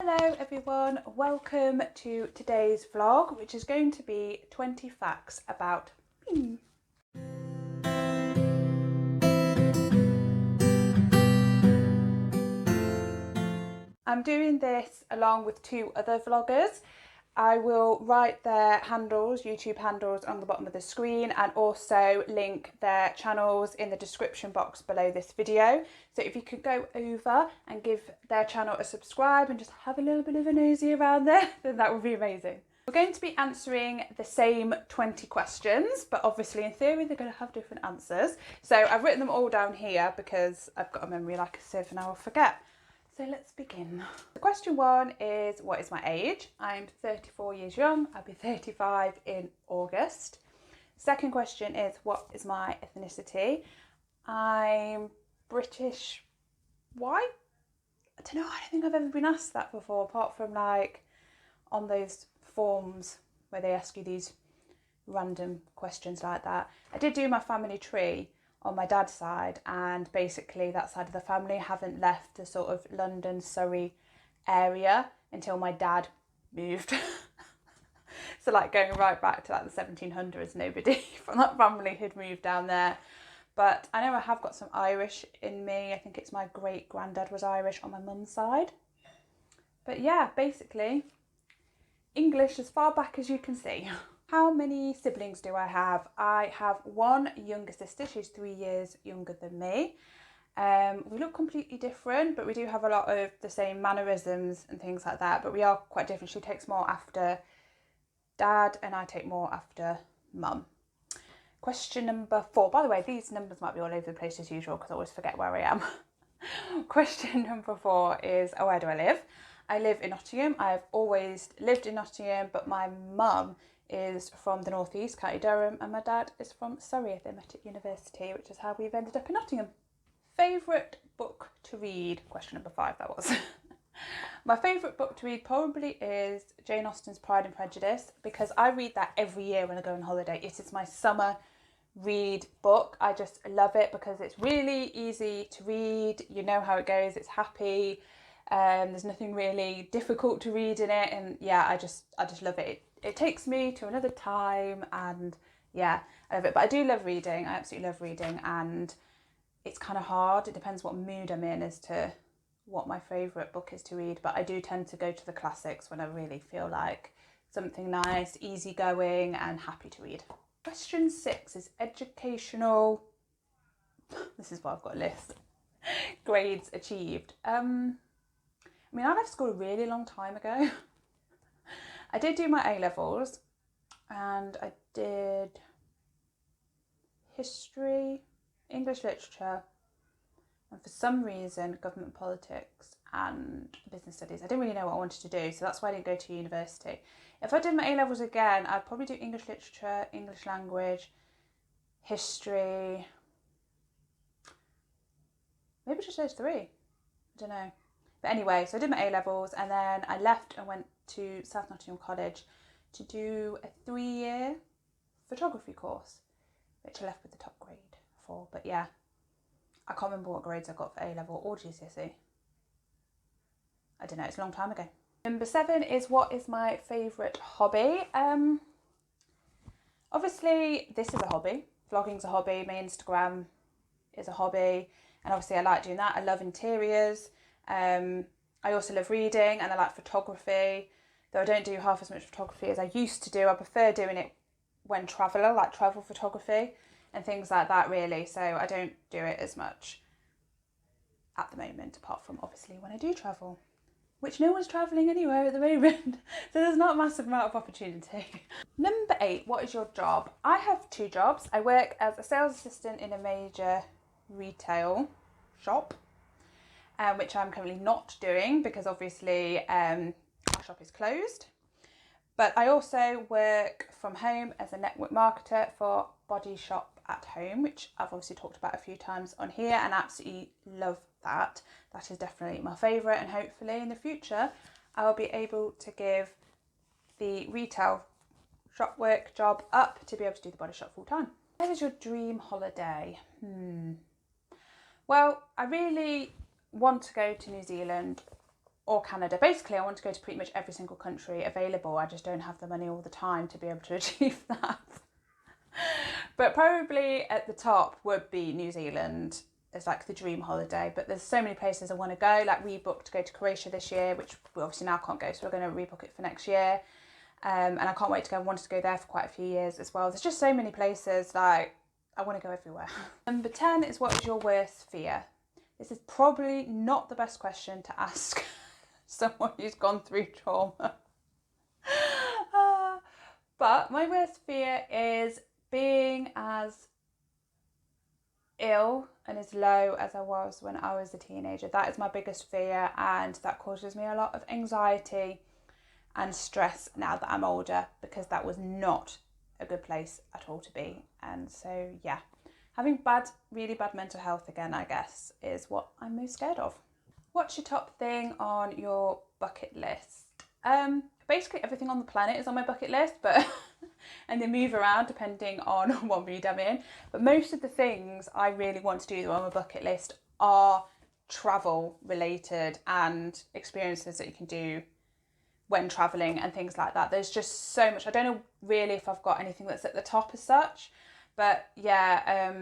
Hello everyone, welcome to today's vlog, which is going to be 20 facts about me. I'm doing this along with two other vloggers. I will write their handles, YouTube handles, on the bottom of the screen and also link their channels in the description box below this video. So if you could go over and give their channel a subscribe and just have a little bit of a nosy around there, then that would be amazing. We're going to be answering the same 20 questions, but obviously in theory they're going to have different answers. So I've written them all down here because I've got a memory like a sieve and I will forget. So let's begin. Question one is, what is my age? I'm 34 years young. I'll be 35 in August. Second question is, what is my ethnicity? I'm British white. I don't know, I don't think I've ever been asked that before, apart from like on those forms where they ask you these random questions like that. I did do my family tree on my dad's side, and basically that side of the family haven't left the sort of London, Surrey area until my dad moved. So like going right back to like the 1700s, nobody from that family had moved down there. But I know I have got some Irish in me. I think it's my great granddad was Irish on my mum's side. But yeah, basically English as far back as you can see. How many siblings do I have? I have one younger sister. She's 3 years younger than me. We look completely different, but we do have a lot of the same mannerisms and things like that, but we are quite different. She takes more after dad and I take more after mum. Question number 4. By the way, these numbers might be all over the place as usual because I always forget where I am. Question number 4 is, where do I live? I live in Nottingham. I've always lived in Nottingham, but my mum is from the northeast, County Durham, and my dad is from Surrey. They met at university, which is how we've ended up in Nottingham. Favourite book to read? Question number 5 that was. My favourite book to read probably is Jane Austen's Pride and Prejudice, because I read that every year when I go on holiday. It is my summer read book. I just love it because it's really easy to read. You know how it goes. It's happy. There's nothing really difficult to read in it, and yeah, I just love it. It takes me to another time, and yeah, I love it. But I do love reading. I absolutely love reading, and it's kind of hard. It depends what mood I'm in as to what my favourite book is to read, but I do tend to go to the classics when I really feel like something nice, easygoing and happy to read. Question 6 is educational. This is what I've got a list. Grades achieved. I mean, I left school a really long time ago. I did do my A-levels and I did history, English literature, and for some reason government politics and business studies. I didn't really know what I wanted to do, so that's why I didn't go to university. If I did my A-levels again, I'd probably do English literature, English language, history, maybe just those 3, I don't know. But anyway, so I did my A-levels and then I left and went to South Nottingham College to do a 3-year photography course, which I left with the top grade for. But yeah, I can't remember what grades I got for A-level or GCSE. I don't know, it's a long time ago. Number 7 is, what is my favourite hobby? Obviously this is a hobby. Vlogging's a hobby, my Instagram is a hobby, and obviously I like doing that. I love interiors. I also love reading and I like photography, though I don't do half as much photography as I used to do. I prefer doing it when traveller, like travel photography and things like that really, so I don't do it as much at the moment, apart from obviously when I do travel, which no one's travelling anywhere at the moment, so there's not a massive amount of opportunity. Number 8, what is your job? I have 2 jobs. I work as a sales assistant in a major retail shop, which I'm currently not doing because obviously our shop is closed. But I also work from home as a network marketer for Body Shop at Home, which I've obviously talked about a few times on here, and absolutely love that. That is definitely my favourite, and hopefully in the future I'll be able to give the retail shop work job up to be able to do the Body Shop full time. What is your dream holiday? Well, I really want to go to New Zealand or Canada. Basically, I want to go to pretty much every single country available. I just don't have the money all the time to be able to achieve that. But probably at the top would be New Zealand. It's like the dream holiday, but there's so many places I want to go. Like we booked to go to Croatia this year, which we obviously now can't go, so we're going to rebook it for next year. And I can't wait to go. I wanted to go there for quite a few years as well. There's just so many places, like I want to go everywhere. Number 10 is, what is your worst fear? This is probably not the best question to ask someone who's gone through trauma. But my worst fear is being as ill and as low as I was when I was a teenager. That is my biggest fear, and that causes me a lot of anxiety and stress now that I'm older, because that was not a good place at all to be. And so yeah, having really bad mental health again, I guess, is what I'm most scared of. What's your top thing on your bucket list? Basically everything on the planet is on my bucket list, but and they move around depending on what mood I'm in. But most of the things I really want to do on my bucket list are travel related and experiences that you can do when traveling and things like that. There's just so much. I don't know really if I've got anything that's at the top as such, but yeah,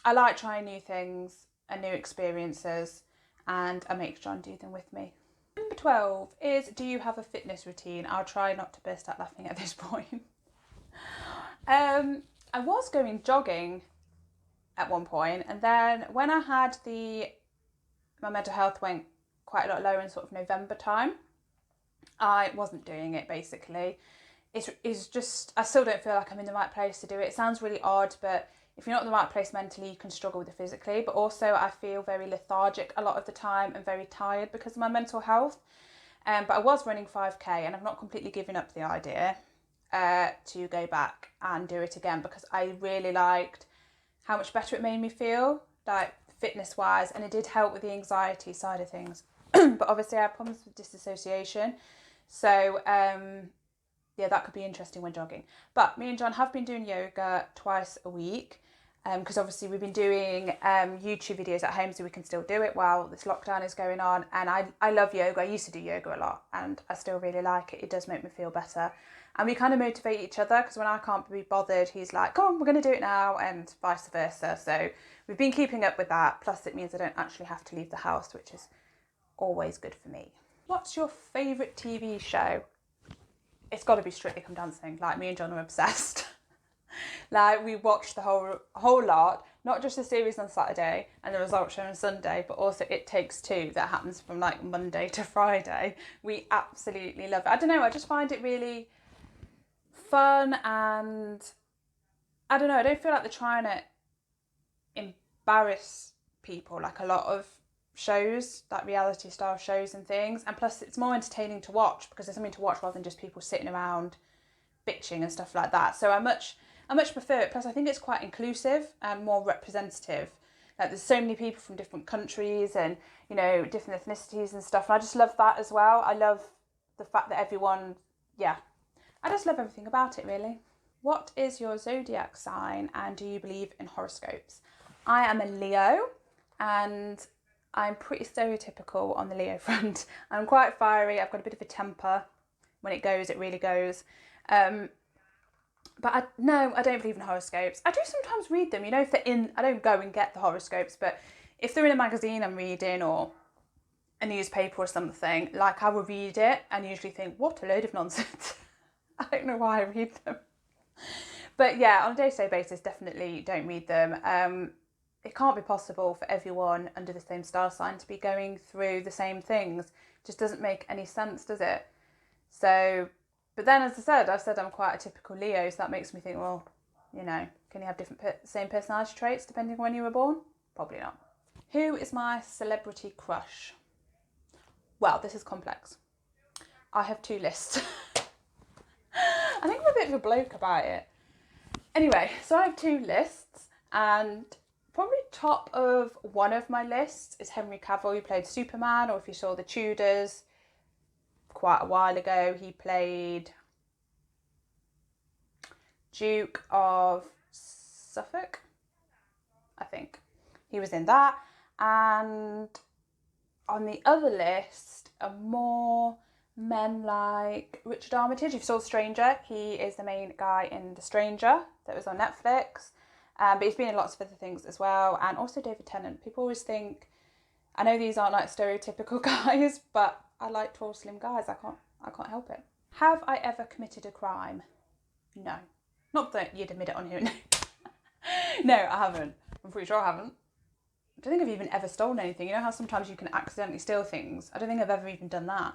I like trying new things and new experiences, and I make John do them with me. Number 12 is, do you have a fitness routine? I'll try not to burst out laughing at this point. I was going jogging at one point, and then when I had my mental health went quite a lot lower in sort of November time, I wasn't doing it basically. It's just, I still don't feel like I'm in the right place to do it. It sounds really odd, but if you're not in the right place mentally, you can struggle with it physically. But also I feel very lethargic a lot of the time and very tired because of my mental health. But I was running 5k, and I've not completely given up the idea to go back and do it again, because I really liked how much better it made me feel, like fitness wise, and it did help with the anxiety side of things. But obviously I have problems with disassociation, so yeah, that could be interesting when jogging. But me and John have been doing yoga twice a week, because obviously we've been doing YouTube videos at home, so we can still do it while this lockdown is going on. And I love yoga. I used to do yoga a lot, and I still really like it. It does make me feel better. And we kind of motivate each other, because when I can't be bothered, he's like, come on, we're going to do it now, and vice versa. So we've been keeping up with that. Plus it means I don't actually have to leave the house, which is always good for me. What's your favourite TV show? It's got to be Strictly Come Dancing. Like, me and John are obsessed. Like, we watched the whole lot, not just the series on Saturday and the result show on Sunday, but also It Takes Two, that happens from like Monday to Friday. We absolutely love it. I don't know, I just find it really fun, and I don't know, I don't feel like they're trying to embarrass people like a lot of shows, like reality style shows and things. And plus it's more entertaining to watch, because there's something to watch rather than just people sitting around bitching and stuff like that. So I much prefer it. Plus I think it's quite inclusive and more representative. Like, there's so many people from different countries and, you know, different ethnicities and stuff, and I just love that as well. I love the fact that everyone, yeah, I just love everything about it really. What is your zodiac sign, and do you believe in horoscopes? I am a Leo, and I'm pretty stereotypical on the Leo front. I'm quite fiery. I've got a bit of a temper. When it goes, it really goes. But I don't believe in horoscopes. I do sometimes read them, you know, if they're in, I don't go and get the horoscopes, but if they're in a magazine I'm reading, or a newspaper or something, like, I will read it and usually think, what a load of nonsense. I don't know why I read them. But yeah, on a day-to-day basis, definitely don't read them. It can't be possible for everyone under the same star sign to be going through the same things. It just doesn't make any sense, does it? So, but then as I said I'm quite a typical Leo, so that makes me think, well, you know, can you have same personality traits depending on when you were born? Probably not. Who is my celebrity crush? Well, this is complex. I have 2 lists. I think I'm a bit of a bloke about it. Anyway, so I have 2 lists, and probably top of one of my lists is Henry Cavill, who played Superman, or if you saw The Tudors quite a while ago, he played Duke of Suffolk, I think. He was in that. And On the other list are more men like Richard Armitage. If you saw Stranger, he is the main guy in The Stranger that was on Netflix. But he's been in lots of other things as well. And also David Tennant. People always think, I know these aren't like stereotypical guys, but I like tall, slim guys. I can't help it. Have I ever committed a crime? No. Not that you'd admit it on here. No, I haven't. I'm pretty sure I haven't. I don't think I've even ever stolen anything. You know how sometimes you can accidentally steal things? I don't think I've ever even done that.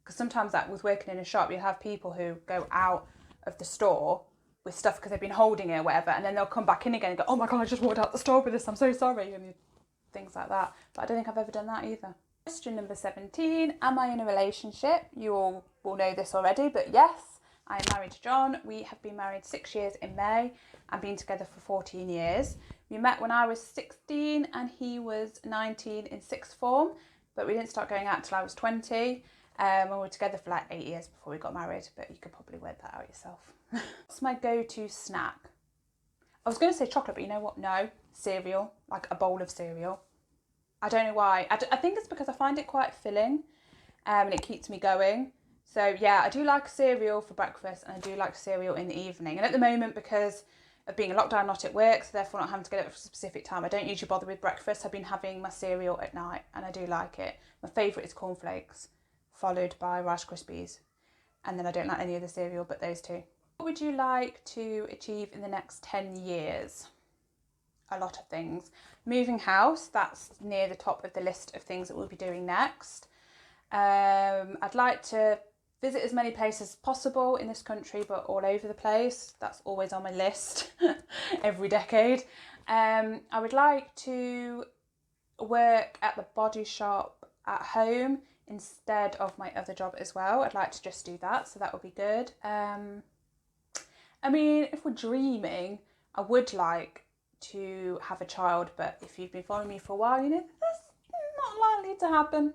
Because sometimes that with working in a shop, you have people who go out of the store with stuff because they've been holding it or whatever, and then they'll come back in again and go, oh my God, I just walked out the store with this, I'm so sorry, and things like that. But I don't think I've ever done that either. Question number 17, am I in a relationship? You all will know this already, but yes, I am married to John. We have been married 6 years in May and been together for 14 years. We met when I was 16 and he was 19 in sixth form, but we didn't start going out till I was 20. And we were together for like 8 years before we got married, but you could probably work that out yourself. What's my go-to snack? I was going to say chocolate, but you know what? No, cereal, like a bowl of cereal. I don't know why. I think it's because I find it quite filling and it keeps me going. So yeah, I do like cereal for breakfast and I do like cereal in the evening. And at the moment, because of being in lockdown, not at work, so therefore not having to get up for a specific time, I don't usually bother with breakfast. I've been having my cereal at night and I do like it. My favourite is cornflakes, followed by Rice Krispies. And then I don't like any other cereal but those two. What would you like to achieve in the next 10 years? A lot of things. Moving house, that's near the top of the list of things that we'll be doing next. I'd like to visit as many places as possible in this country, but all over the place. That's always on my list every decade. I would like to work at the body shop at home instead of my other job as well. I'd like to just do that, so that would be good. I mean, if we're dreaming, I would like to have a child, but if you've been following me for a while, you know that's not likely to happen.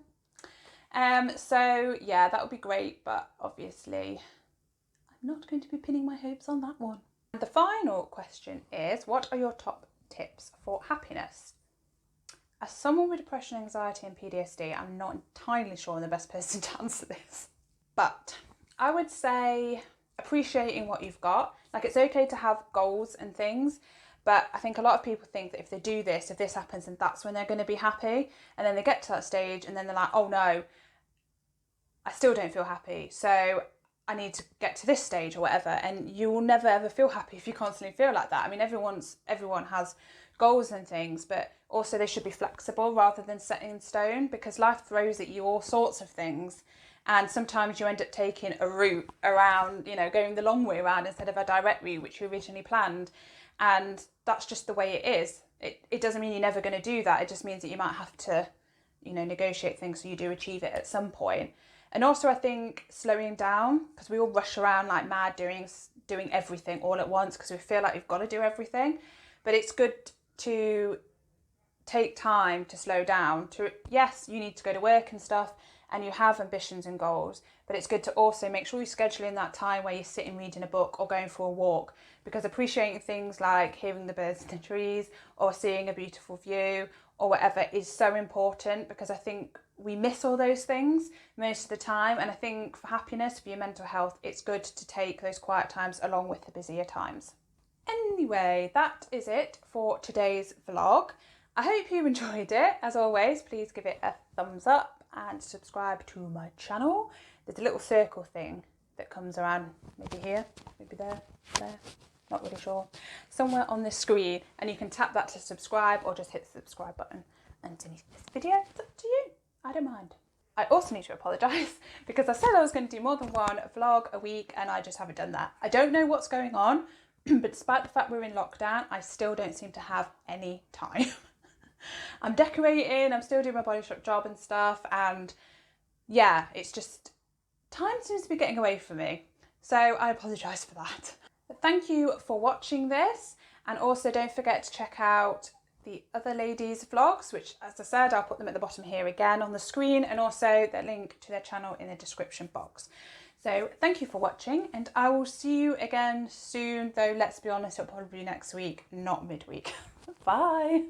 So yeah, that would be great, but obviously I'm not going to be pinning my hopes on that one. And the final question is, what are your top tips for happiness? As someone with depression, anxiety and PTSD, I'm not entirely sure I'm the best person to answer this, but I would say appreciating what you've got. Like, it's okay to have goals and things, but I think a lot of people think that if they do this, if this happens, then that's when they're going to be happy. And then they get to that stage and then they're like, oh no, I still don't feel happy, so I need to get to this stage or whatever. And you will never ever feel happy if you constantly feel like that. I mean, everyone has goals and things, but also they should be flexible rather than set in stone, because life throws at you all sorts of things. And sometimes you end up taking a route around, you know, going the long way around instead of a direct route, which you originally planned. And that's just the way it is. It doesn't mean you're never going to do that. It just means that you might have to, you know, negotiate things so you do achieve it at some point. And also I think slowing down, because we all rush around like mad doing everything all at once because we feel like we've got to do everything. But it's good to take time to slow down. Yes, you need to go to work and stuff, and you have ambitions and goals, but it's good to also make sure you schedule in that time where you're sitting reading a book or going for a walk, because appreciating things like hearing the birds in the trees or seeing a beautiful view or whatever is so important, because I think we miss all those things most of the time. And I think for happiness, for your mental health, it's good to take those quiet times along with the busier times. Anyway, that is it for today's vlog. I hope you enjoyed it. As always, please give it a thumbs up and subscribe to my channel. There's a little circle thing that comes around, maybe here, maybe there, not really sure, somewhere on the screen, and you can tap that to subscribe or just hit the subscribe button underneath this video. It's up to you, I don't mind. I also need to apologise because I said I was going to do more than one vlog a week and I just haven't done that. I don't know what's going on, but despite the fact we're in lockdown, I still don't seem to have any time. I'm decorating, I'm still doing my body shop job and stuff, and yeah, it's just, time seems to be getting away from me. So I apologise for that. But thank you for watching this, and also don't forget to check out the other ladies' vlogs, which, as I said, I'll put them at the bottom here again on the screen, and also the link to their channel in the description box. So thank you for watching, and I will see you again soon, though let's be honest, it'll probably be next week, not midweek. Bye!